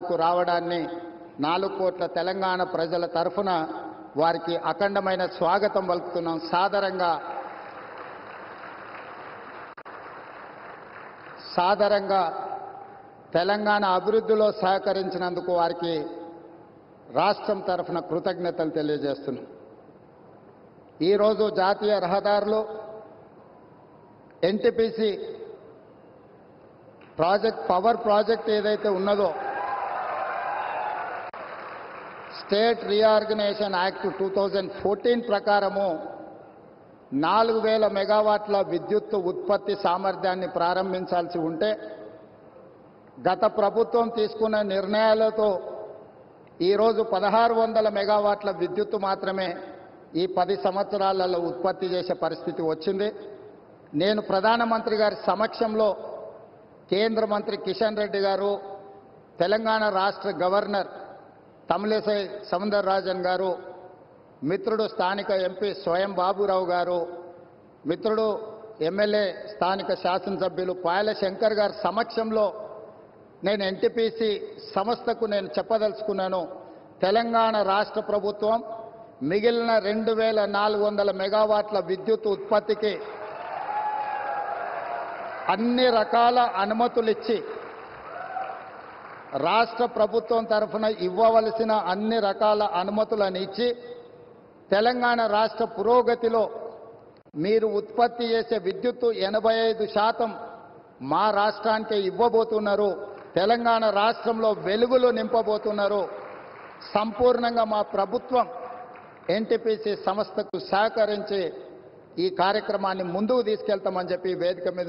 రావడాన్ని 4 కోట్ల తెలంగాణ ప్రజల తరఫున వారికి అఖండమైన స్వాగతం పలుకుతున్నాం. సాదరంగా తెలంగాణ అభివృద్ధిలో సహకరించినందుకు వారికి రాష్ట్రం తరఫున కృతజ్ఞతలు తెలియజేస్తున్నాం. ఈరోజు జాతీయ రహదారులు ఎన్టీపీసీ పవర్ ప్రాజెక్ట్ ఏదైతే ఉన్నదో స్టేట్ రీఆర్గనైజేషన్ యాక్ట్ 2014 ప్రకారము 4000 మెగావాట్ల విద్యుత్ ఉత్పత్తి సామర్థ్యాన్ని ప్రారంభించాల్సి ఉంటే గత ప్రభుత్వం తీసుకున్న నిర్ణయాలతో ఈరోజు 1600 మెగావాట్ల విద్యుత్ మాత్రమే ఈ 10 సంవత్సరాలలో ఉత్పత్తి చేసే పరిస్థితి వచ్చింది. నేను ప్రధానమంత్రి గారి సమక్షంలో కేంద్ర మంత్రి కిషన్ రెడ్డి గారు, తెలంగాణ రాష్ట్ర గవర్నర్ తమిళిసై సౌందరరాజన్ గారు, మిత్రుడు స్థానిక ఎంపీ స్వయం బాబురావు గారు, మిత్రుడు ఎమ్మెల్యే స్థానిక శాసనసభ్యులు పాయల శంకర్ గారి సమక్షంలో నేను ఎన్టీపీసీ సంస్థకు నేను చెప్పదలుచుకున్నాను. తెలంగాణ రాష్ట్ర ప్రభుత్వం మిగిలిన 2400 మెగావాట్ల విద్యుత్ ఉత్పత్తికి అన్ని రకాల అనుమతులు ఇచ్చి రాష్ట్ర ప్రభుత్వం తరఫున ఇవ్వవలసిన అన్ని రకాల అనుమతులను ఇచ్చి తెలంగాణ రాష్ట్ర పురోగతిలో మీరు ఉత్పత్తి చేసే విద్యుత్తు 85% మా రాష్ట్రానికి ఇవ్వబోతున్నారు. తెలంగాణ రాష్ట్రంలో వెలుగులు నింపబోతున్నారు. సంపూర్ణంగా మా ప్రభుత్వం ఎన్టీపీసీ సంస్థకు సహకరించి ఈ కార్యక్రమాన్ని ముందుకు తీసుకెళ్తామని చెప్పి వేదిక మీద